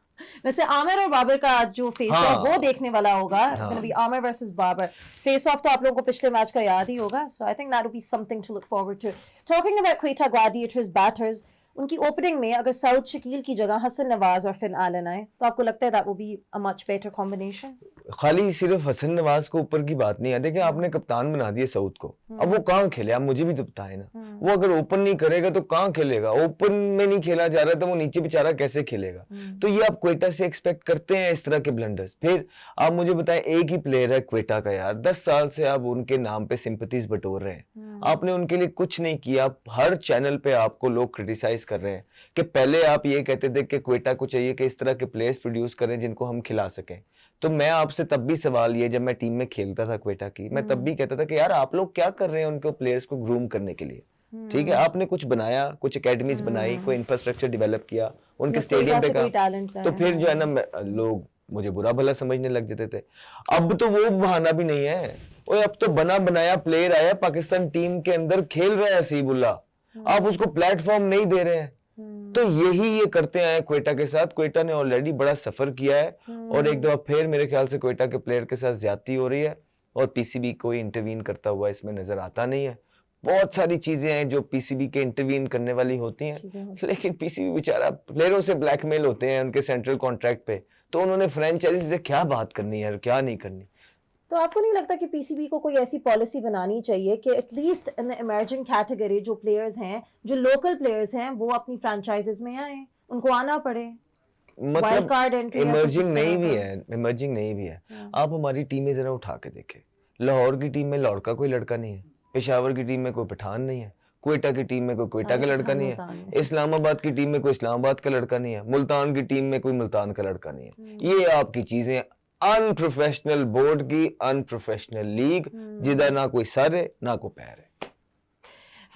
वैसे आमिर और बाबर का जो फेस ऑफ वो देखने वाला होगा, it's gonna be Aamir versus Babar. Face off तो आप लोगों को पिछले मैच का याद ही होगा, so I think that will be something to look forward to. Talking about Quetta Gladiators batters, उनकी ओपनिंग में अगर सऊद शकील की जगह हसन नवाज और फिन एलन आए तो आपको लगता है that will be a much better combination? खाली सिर्फ हसन नवाज को ऊपर की बात नहीं है, देखिए आपने कप्तान बना दिया सऊद को, अब वो कहाँ खेले, आप मुझे भी तो बताएं ना। वो अगर ओपन नहीं करेगा तो कहाँ खेलेगा, ओपन में नहीं खेला जा रहा तो वो नीचे बेचारा कैसे खेलेगा। तो ये आप क्वेटा से एक्सपेक्ट करते हैं इस तरह के ब्लंडर्स। फिर आप मुझे बताएं, एक ही प्लेयर है क्वेटा का यार, 10 साल से आप उनके नाम पे सिंपैथीज बटोर रहे हैं, आपने उनके लिए कुछ नहीं किया। हर चैनल पे आपको लोग क्रिटिसाइज कर रहे हैं कि पहले आप ये कहते थे कि क्वेटा को चाहिए कि इस तरह के प्लेयर्स प्रोड्यूस करें जिनको हम खिला सकें। तो मैं आपसे तब भी सवाल ये, जब मैं टीम में खेलता था क्वेटा की, मैं तब भी कहता था कि यार आप लोग क्या कर रहे हैं उनको प्लेयर्स को ग्रूम करने के लिए। ठीक है, आपने कुछ बनाया, कुछ एकेडमीज बनाई, कोई इंफ्रास्ट्रक्चर डेवलप किया, उनके स्टेडियम पे काम, तो फिर जो है ना लोग मुझे बुरा भला समझने लग जाते थे। अब तो वो बहाना भी नहीं है, और अब तो बना बनाया प्लेयर आया पाकिस्तान टीम के अंदर खेल रहा है हसीबुल्ला, आप उसको प्लेटफॉर्म नहीं दे रहे हैं। तो यही ये करते आए क्वेटा के साथ। क्वेटा ने ऑलरेडी बड़ा सफर किया है और एक दफा फिर मेरे ख्याल से क्वेटा के प्लेयर के साथ ज्यादती हो रही है, और पीसीबी कोई इंटरवीन करता हुआ इसमें नजर आता नहीं है। बहुत सारी चीजें हैं जो पीसीबी के इंटरवीन करने वाली होती हैं, लेकिन पीसीबी बेचारा प्लेयरों से ब्लैकमेल होते हैं उनके सेंट्रल कॉन्ट्रैक्ट पे, तो उन्होंने फ्रेंचाइजी से क्या बात करनी है, क्या नहीं करनी। तो आपको नहीं लगता कि पीसीबी को कोई ऐसी पॉलिसी बनानी चाहिए कि at least in the emerging category जो प्लेयर्स हैं, जो लोकल प्लेयर्स हैं, वो अपनी फ्रेंचाइजेस में आए, उनको आना पड़े? मतलब card entry या कुछ इमर्जिंग इस नहीं तरह भी का। है, इमर्जिंग नहीं भी है। आप हमारी टीमें जरा उठा के देखें, लाहौर की टीम में लाहौर का कोई लड़का नहीं है, पेशावर की टीम में कोई पठान नहीं है, क्वेटा की टीम में कोई क्वेटा का लड़का नहीं है, इस्लामाबाद की टीम में कोई इस्लामाबाद का लड़का नहीं है, मुल्तान की टीम में कोई मुल्तान का लड़का नहीं है। ये आपकी चीजें अनप्रोफेशनल बोर्ड की अनप्रोफेशनल लीग, जिधर ना कोई सर है ना कोई पैर है।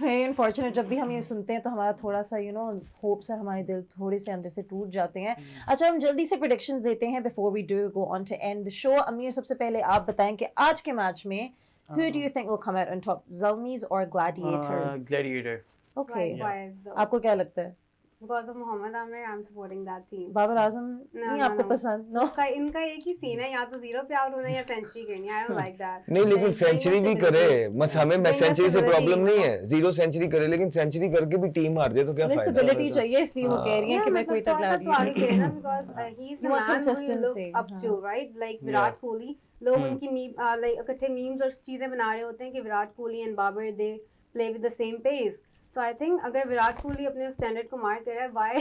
वेरी अनफॉर्चुनेट, जब भी हम ये सुनते हैं तो हमारा थोड़ा सा होप्स और हमारे दिल थोड़े से अंदर से टूट जाते हैं। अच्छा, हम जल्दी से प्रेडिक्शंस देते हैं before we do go on to end the show. Amir, सबसे पहले आप बताएं कि आज के मैच में who do you think will come out on top, Zalmis or Gladiators? Gladiator. Okay, Why is though? आपको क्या लगता है? Because of Mohammad Amir, I'm supporting that team. Babar Azam नहीं आपको पसंद? No. इनका एक ही सीन है, या तो 0 पे आउट होना है या सेंचुरी करनी है। I don't like that. नहीं, लेकिन Like, सेंचुरी भी bring us करे, stability. बस हमें Bring us सेंचुरी से stability, प्रॉब्लम नहीं you है, 0 सेंचुरी करे, लेकिन सेंचुरी करके भी टीम हार जाए तो क्या उन्हें फायदा? स्टेबिलिटी चाहिए, इसलिए वो कह रही हैं Yeah, कि मैं मतलब क्वेटा थोड़ा सा तो आगे ग्लैडिएटर्स करे ना, because he's the You want man who you consistency, look up हाँ. to, right? Like Virat Kohli, लोग उनकी like इकट्ठे memes और चीजें बना रहे होते हैं कि Virat Kohli and Babar they play with the same pace. So I think अगर विराट कोहली अपने स्टैंडर्ड को मार कर रहा है, why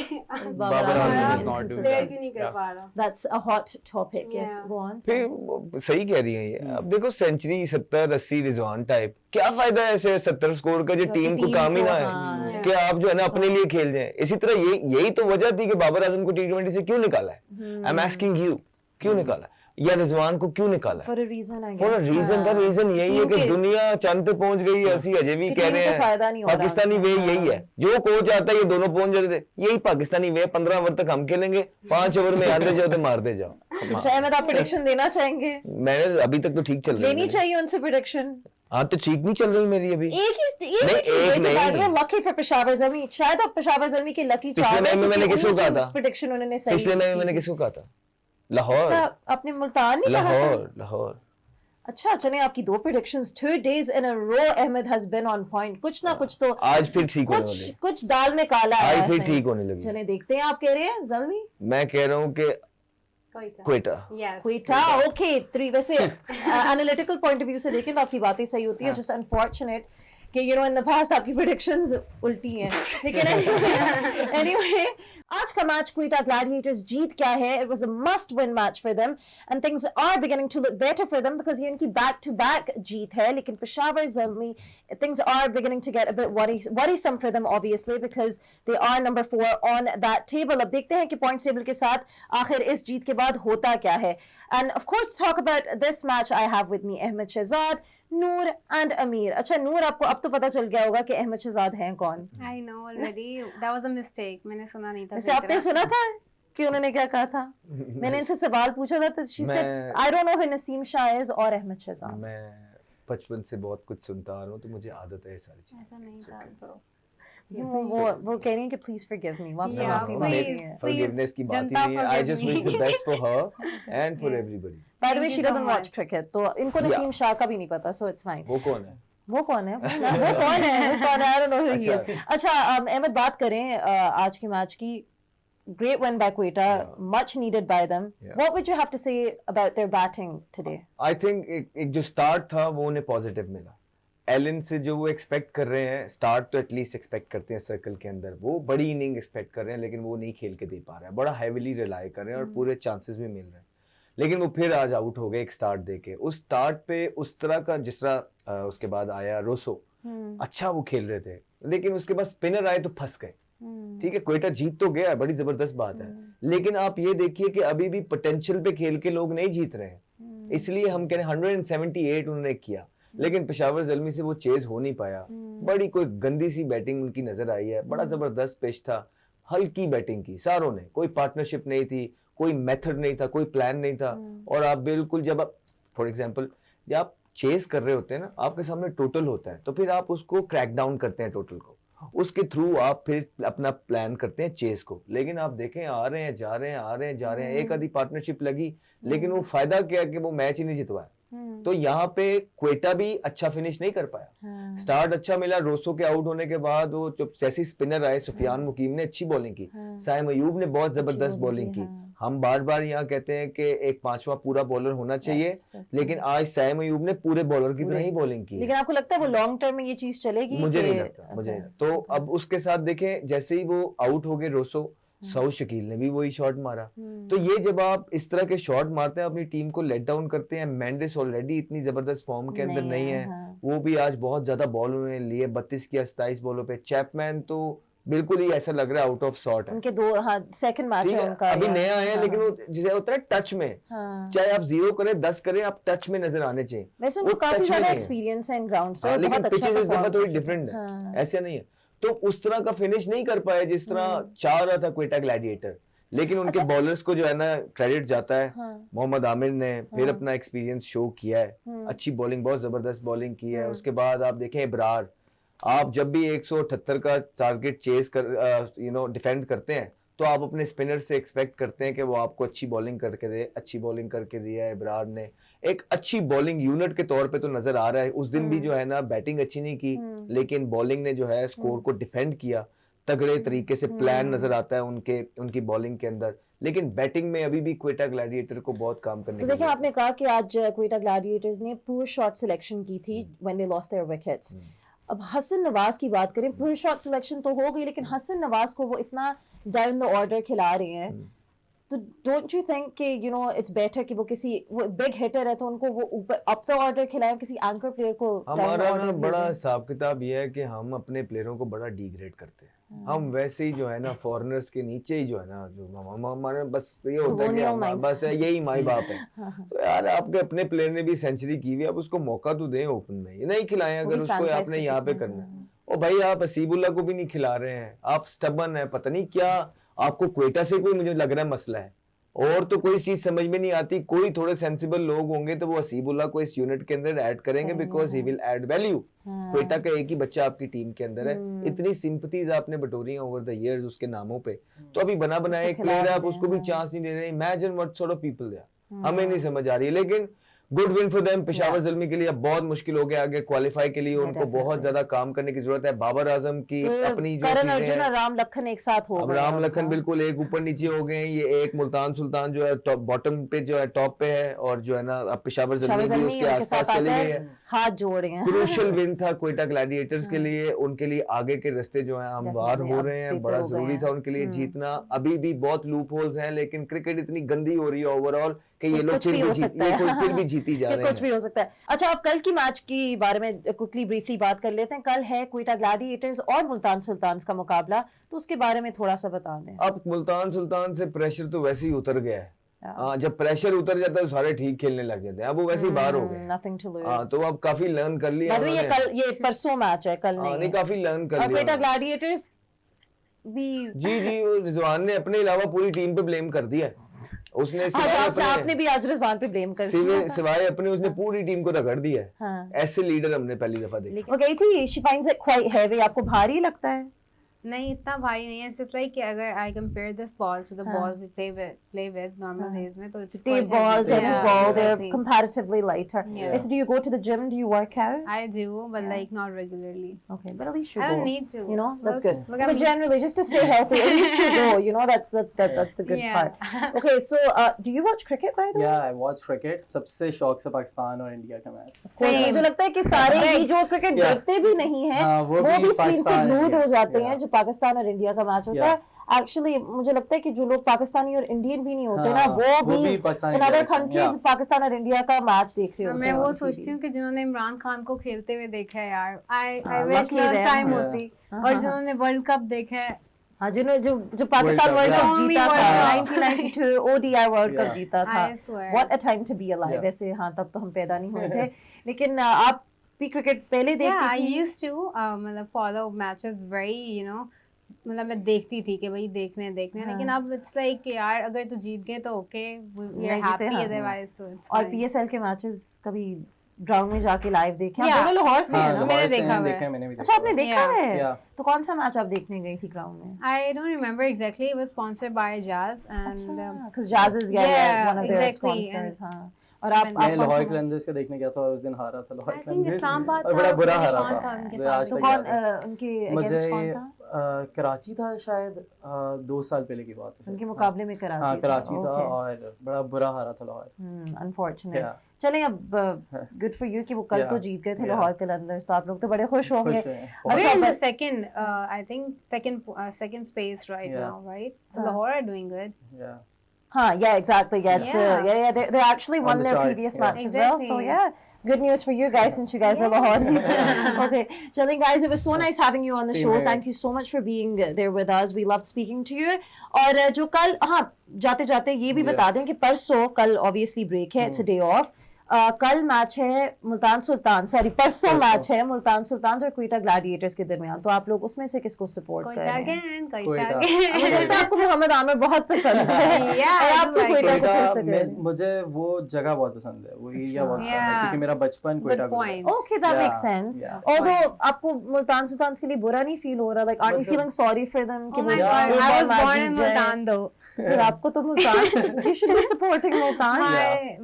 Babar Azam Azam is is not doing player that. क्यों नहीं कर Yeah. पा रहा? That's a hot topic. Yes, Yeah. go on. फिर सही कह रही है ये। अब देखो सेंचुरी 70-80 रिजवान टाइप, क्या फायदा है ऐसे 70 स्कोर का जो क्योंकि टीम को टीम काम ही को, ना हाँ, है कि आप जो है ना अपने लिए खेल जाएं। इसी तरह यही तो वजह थी कि बाबर आजम को T20 से क्यों निकाला है। आई एम आस्किंग यू, क्यों निकाला या रिजवान को क्यों निकाला है? For a reason, I guess. For a reason, the reason यही है कि क्योंकि- दुनिया चंद पे पहुंच गई है, असी अजय भी कि कह टीम रहे को फायदा हैं नहीं हो रहा पाकिस्तानी उससे। वे यही है, जो कोच आता है ये दोनों पहुंच जाते थे, यही पाकिस्तानी वे 15 ओवर तक हम खेलेंगे, 5 ओवर में आते जाओ तो मारते जाओ। अच्छा, अहमद, आप प्रेडिक्शन देना चाहेंगे? मैंने अभी तक तो ठीक चल रही लेनी है। चाहिए उनसे प्रेडिक्शन। हाँ तो ठीक नहीं चल रही मेरी अभी। एक ही नहीं, एक नहीं। लकी फॉर पेशावर ज़ल्मी, शायद आप पेशावर ज़ल्मी की लकी पिछले चार्म मैच में मैंने किसको कहा था? प्रेडिक्शन उन्होंने सही पिछले मैच में की मैंने थी। किसको कहा था? लाहौर, अपने मुल्तान नहीं कहा था? लाहौर। अच्छा, चले आपकी 2 predictions 2 days in a row Ahmed has been on point। कुछ ना कुछ तो आज फिर ठीक होने वाली। कुछ दाल में काला आज है। फिर ठीक होने लगी। चले देखते हैं, आप कह रहे हैं ज़ल्मी? मैं कह रहा हूँ कि क्वेटा। Yes. क्वेटा, ओके 3। वैसे एनालिटिकल पॉइंट ऑफ व्यू से देखें तो आपकी बातें सही होती है, जस्ट अनफॉर्चुनेट कि इन द पास्ट आपकी प्रेडिक्शंस उल्टी हैं। लेकिन anyway, आज का मैच क्वेटा ग्लैडिएटर्स जीत क्या है? It was a must win match for them and things are beginning to look better for them because ये इनकी बैक टू बैक जीत है। लेकिन Peshawar Zalmi, things are beginning to get a bit worrisome for them obviously because they are number 4 on that table। अब देखते हैं कि points table के साथ आखिर इस जीत के बाद होता क्या है। And of course to talk about this match I have with me Ahmed Shehzad, Noor and अमीर। अच्छा नूर, आपको अब तो पता चल गया होगा कि अहमद शहजाद हैं कौन? I know already. That was a mistake. मैंने सुना नहीं था। वैसे आपने सुना था कि उन्होंने क्या कहा था? मैंने इनसे सवाल पूछा था तो she said I don't know who Naseem Shah is और अहमद शहजाद। मैं बचपन से बहुत कुछ सुनता आ रहा हूँ तो मुझे आदत है ये सारी चीजें। ऐसा नहीं था bro. वो कह रही हैं कि प्लीज forgive me। वो आपसे Yeah, माफी मांग रही हैं। Forgiveness की बात ही जनता नहीं है। I forgive just me. wish the best for her and for everybody. By the way, Thank she you so doesn't watch much. cricket, तो इनको नसीम शाह का भी नहीं पता, so it's fine। वो कौन है? वो कौन है? वो कौन है? I don't know who he is। अच्छा अहमद, बात करें आज के मैच की। Great win by Quetta, much needed by them। Yeah. What would you have to say about their batting today? I think एक जो स्टार्ट था वो उन्हें पॉजिटिव मिला। एलन से जो वो एक्सपेक्ट कर रहे हैं, स्टार्ट तो एटलीस्ट एक्सपेक्ट करते हैं सर्कल के अंदर, वो बड़ी इनिंग एक्सपेक्ट कर रहे हैं लेकिन वो नहीं खेल के दे पा रहे हैं, बड़ा हैविली रिलाई कर रहे हैं और पूरे चांसेस भी मिल रहे हैं। लेकिन वो फिर आज आउट हो गए एक स्टार्ट देके। उस स्टार्ट पे उस तरह का जिस तरह उसके बाद आया रोसो, अच्छा वो खेल रहे थे लेकिन उसके बाद स्पिनर आए तो फंस गए। ठीक है, क्वेटा जीत तो गया, बड़ी जबरदस्त बात है, लेकिन आप ये देखिए कि अभी भी पोटेंशियल पे खेल के लोग नहीं जीत रहे हैं। इसलिए हम कह रहे हैं 178 उन्होंने किया लेकिन पेशावर ज़ल्मी से वो चेज हो नहीं पाया। बड़ी कोई गंदी सी बैटिंग उनकी नजर आई है, बड़ा जबरदस्त पेश था, हल्की बैटिंग की सारों ने, कोई पार्टनरशिप नहीं थी, कोई मेथड नहीं था, कोई प्लान नहीं था। और आप बिल्कुल जब आप फॉर एग्जांपल जब आप चेस कर रहे होते हैं ना, आपके सामने टोटल होता है तो फिर आप उसको क्रैक डाउन करते हैं टोटल को, उसके थ्रू आप फिर अपना प्लान करते हैं चेस को। लेकिन आप देखें आ रहे हैं जा रहे हैं, आ रहे हैं जा रहे हैं, एक आधी पार्टनरशिप लगी लेकिन वो फायदा क्या कि वो मैच ही नहीं जितवाया। तो यहाँ पे क्वेटा भी अच्छा फिनिश नहीं कर पाया। स्टार्ट अच्छा मिला, रोसो के आउट होने के बाद वो जैसे स्पिनर आए, सुफियान मुकीम ने अच्छी बॉलिंग की, साइम अयूब ने बहुत जबरदस्त बॉलिंग की। हम बार बार यहाँ कहते हैं कि एक 5वां पूरा बॉलर होना चाहिए, लेकिन आज साइम अयूब ने पूरे बॉलर की तरह ही बॉलिंग की। लेकिन आपको लगता है वो लॉन्ग टर्म में ये चीज चलेगी? मुझे नहीं लगता, मुझे नहीं। तो अब उसके साथ देखें जैसे ही वो आउट हो गए रोसो, सऊद शकील ने भी वही शॉट मारा। तो ये जब आप इस तरह के शॉट मारते हैं, अपनी टीम को लेट डाउन करते हैं। मेंडिस ऑलरेडी इतनी जबरदस्त फॉर्म के अंदर नहीं है, वो भी आज बहुत ज्यादा बॉल उन्होंने लिए, 32 किया 27 बॉलों पे। चैपमैन तो बिल्कुल ही ऐसा लग रहा है आउट ऑफ सॉर्ट है। उनके दो सेकंड मैच है उनका, अभी नया है लेकिन वो जिसे होता है टच में, चाहे आप 0 करें 10 करें, आप टच में नजर आने चाहिए। वैसे उनको काफी ज्यादा एक्सपीरियंस है इन ग्राउंड्स पे, लेकिन बहुत अच्छा पिचेस इस दफा परफॉर्म थोड़ी डिफरेंट है, ऐसा नहीं है। तो उस तरह का फिनिश नहीं कर पाए जिस तरह चाह रहा था क्वेटा ग्लैडिएटर। लेकिन उनके बॉलर्स को जो है ना क्रेडिट जाता है। मोहम्मद आमिर ने फिर अपना एक्सपीरियंस शो किया है, अच्छी बॉलिंग, बहुत जबरदस्त बॉलिंग की है। उसके बाद आप देखें इब्रार, आप जब भी 178 का टारगेट चेस कर डिफेंड करते हैं तो आप अपने स्पिनर से एक्सपेक्ट करते हैं कि वो आपको अच्छी बॉलिंग करके दे। अच्छी बॉलिंग करके दिया है इब्रार ने, एक अच्छी बॉलिंग यूनिट के तौर पे तो नजर आ रहा है। उस दिन भी जो है ना बैटिंग अच्छी नहीं की, लेकिन बॉलिंग ने जो है स्कोर को डिफेंड किया तगड़े तरीके से। प्लान नजर आता है उनकी बॉलिंग के अंदर, लेकिन बैटिंग में अभी भी क्वेटा ग्लैडिएटर को बहुत काम करने तो देखिए, आपने कहा कि आज क्वेटा ग्लैडिएटर्स ने पूर शॉट सिलेक्शन की थी when they lost their wickets. अब हसन नवाज की बात करें, पूर शॉट सिलेक्शन तो हो गई, लेकिन हसन नवाज को वो इतना डाउन द ऑर्डर खिला रहे हैं, तो डोंट यू थिंक कि इट्स बेटर कि वो बिग हिटर है तो उनको वो ऊपर अप द ऑर्डर खिलाएं, किसी एंकर प्लेयर को हमारा ना बड़ा हिसाब किताब ये है कि हम अपने प्लेयरों को बड़ा डिग्रेड करते हैं। हम वैसे ही जो है ना फॉरेनर्स के नीचे ही जो है ना, जो हमारे बस ये होता है कि बस यही माई बाप है। तो यार आपके अपने प्लेयर ने भी सेंचुरी की हुई, आप उसको मौका तो दें ओपन में, ये नहीं खिलाएं अगर उसको आपने यहाँ पे करना है। ओ भाई, आप हसीबुल्ला को भी नहीं खिला रहे हैं, आप स्टबन है, पता नहीं क्या आपको क्वेटा से कोई मुझे लग रहा है मसला है, और तो कोई चीज समझ में नहीं आती। कोई थोड़े सेंसिबल लोग होंगे तो वो हसीबुल्ला को इस यूनिट के अंदर ऐड करेंगे, because he will add value. Quetta का एक ही बच्चा आपकी टीम के अंदर है, इतनी सिंपथीज आपने बटोरी हैं ओवर द इयर्स उसके नामों पे, तो अभी बना बनाया एक प्लेयर है, आप उसको भी चांस नहीं दे रहे। Imagine what sort of people they are, हमें नहीं समझ आ रही है। लेकिन good win for them. Peshawar Zalmi के लिए अब बहुत मुश्किल हो गया आगे क्वालिफाई के लिए, उनको बहुत ज्यादा काम करने की जरूरत है। बाबर आजम की अपनी जो करण अर्जुन और राम लखन एक साथ हो गए, राम लखन बिल्कुल एक ऊपर नीचे हो गए हैं। ये एक मुल्तान सुल्तान जो है टॉप बॉटम पे जो है टॉप पे है, और जो है ना अब पेशावर ज़ल्मी भी उसके आसपास चली गई है। हाथ जोड़ रहे हैं। क्रूशियल विन था क्वेटा ग्लैडिएटर्स के लिए, उनके लिए आगे के रास्ते जो है हमवार हो रहे हैं, बड़ा जरूरी था उनके लिए जीतना। अभी भी बहुत लूप होल्स हैं, लेकिन क्रिकेट इतनी गंदी हो रही है ओवरऑल कि ये लोग फिर भी जीती जा रहे हैं। कुछ भी हो सकता है। अच्छा, अब कल की मैच की बारे में क्विकली ब्रीफली बात कर लेते हैं। कल है क्वेटा ग्लैडिएटर्स और मुल्तान सुल्तान्स का मुकाबला, तो उसके बारे में थोड़ा सा बता दें। अब मुल्तान सुल्तान से प्रेशर तो वैसे ही उतर गया है। जब प्रेशर उतर जाता है तो सारे ठीक खेलने लग जाते हैं। अब वो वैसे ही बाहर हो गए, नथिंग टू लूज। तो अब काफी लर्न कर लिया उन्होंने। ये परसों मैच है, कल नहीं। काफी लर्न कर लिया। क्वेटा ग्लैडिएटर्स भी जी रिजवान ने अपने अलावा पूरी टीम पे ब्लेम कर दिया। उसने आपने भी आज रिजवान पे ब्लेम कर दिया, सिवाय अपने उसने पूरी टीम को रगड़ दिया है। ऐसे लीडर हमने पहली दफा देखा। वो गई थी, she finds it quite heavy. आपको भारी लगता है? नहीं, इतना भारी नहीं है। इट्स जस्ट लाइक अगर I compare this ball to the balls we play with normal days में, तो it's state ball, tennis ball, they are comparatively lighter. So do you go to the gym? Do you work out? I do, but like not regularly. Okay, but at least you go. I don't need to. You know, that's good. But generally, just to stay healthy, at least you go. You know, that's the good part. Okay, so do you watch cricket by the way? Yeah, I watch cricket. सबसे शौक से पाकिस्तान और India का match. मुझे लगता है कि सारे ही जो क्रिकेट देखते भी नहीं हैं, वो भी स्क्रीन से ग्लूड हो जाते हैं जो पाकिस्तान और इंडिया का मैच होता है। एक्चुअली मुझे लगता है कि जो लोग पाकिस्तानी और इंडियन भी नहीं होते ना, वो भी इन अदर कंट्रीज पाकिस्तान और इंडिया का मैच देख रहे होते हैं। मैं वो सोचती हूँ कि जिन्होंने इमरान खान को खेलते हुए देखा है यार, आई विश लास्ट टाइम होती, और जिन्होंने वर्ल्ड कप देखा है, हाँ, जो पाकिस्तान वर्ल्ड कप जीता था 1992 ओडीआई वर्ल्ड कप जीता था। What a time to be alive. वैसे हाँ, तब तो हम पैदा नहीं हुए थे, लेकिन आप भी क्रिकेट पहले देखती थी? आई यूज्ड टू मतलब फॉलो मैचेस वेरी मतलब मैं देखती थी कि भाई देखने लेकिन अब इट्स लाइक यार अगर तू जीत गए तो okay, we are happy, otherwise तो इट्स। और पीएसएल के मैचेस कभी ग्राउंड में जाके लाइव देखे? आप दोनों लाहौर से हैं ना? मैंने देखा है। अच्छा, आपने देखा है? तो कौन सा मैच आप देखने गई थी ग्राउंड में? I don't remember exactly. It was sponsored by Jazz and because Jazz is one of their sponsors. हाँ, और आप मैं कौन लाहौर सा कलंदर्स का देखने गया था और उस दिन हारा था लाहौर I think कलंदर्स इस्लामाबाद और बड़ा था, बुरा कौन हारा था था उनके मुझे साथ? आज तो तक कौन याद है उनके मुझे अगेंस्ट कौन था? कराची था शायद 2 साल पहले की बात है उनके मुकाबले में कराची हाँ था, कराची था okay. और बड़ा बुरा हारा था लाहौर अनफॉर्चुनेट Yeah. चलें अब गुड फॉर यू कि वो कल तो Yeah. जीत गए थे Yeah. लाहौर कलंदर्स तो आप लोग तो बड़े खुश होंगे खुश हैं अच्छा, We're in the but- second, I think second space right Yeah. now, right? So हाँ. Lahore are doing good. yeah Huh, yeah, exactly. Yeah, it's Yeah. they actually On won the their side, previous yeah. match as well. So Exactly. yeah, good news for you guys since you guys are Lahoris. Okay, Jalin guys, it was so nice having you on the Same show. here. Thank you so much for being there with us. We loved speaking to you. और जो कल हाँ जाते जाते ये भी Yeah. बता दें कि परसों कल obviously break है, it's a day off. कल मैच है मुल्तान सुल्तान परसों मैच है मुल्तान सुल्तान और क्वेटा ग्लैडिएटर्स के दरमियान तो आप लोग उसमें से किसको सपोर्ट कर Koita रहे हैं again, Koita. Koita मुझे again. लगता है आपको मोहम्मद आमिर बहुत पसंद है Yeah, और I do आपको like क्वेटा को कोयटा कैसे कर रहे हैं? मुझे वो जगह बहुत पसंद है वो एरिया बहुत पसंद है Yeah. क्योंकि मेरा बचपन Good कोयटा गुजरा point. Okay, that Yeah, makes sense. yeah. Although आपको मुल्तान सुल्तान के लिए बुरा नहीं फील हो रहा, like aren't you मतलब- feeling sorry for them? Oh कि my वो God, एक I bar was match born Jeet in जाए? Multan though. फिर आपको तो Multan you should be supporting Multan.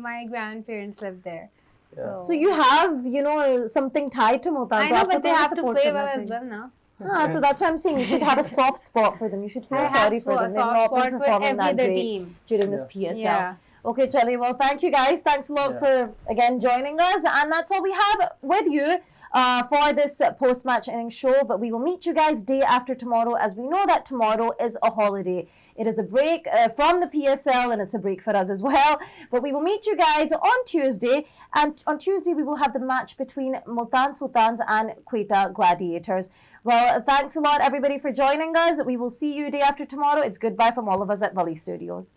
My grandparents lived there. Yeah. So you have, you know, something tied to Multan. I तो know, आपको but they तो have to support play करना well as चाहिए. well now. हाँ, so that's what I'm saying. You should have a soft spot for them. You should feel I have sorry for them. They've soft not been spot for performing every that other great team. during this PSL. Yeah. Okay, Charlie. Well, thank you guys. Thanks a lot Yeah. for again joining us, and that's all we have with you for this post-match innings show. But we will meet you guys day after tomorrow, as we know that tomorrow is a holiday. It is a break from the PSL, and it's a break for us as well. But we will meet you guys on Tuesday, and on Tuesday we will have the match between Multan Sultans and Quetta Gladiators. Well, thanks a lot, everybody, for joining us. We will see you day after tomorrow. It's goodbye from all of us at Valley Studios.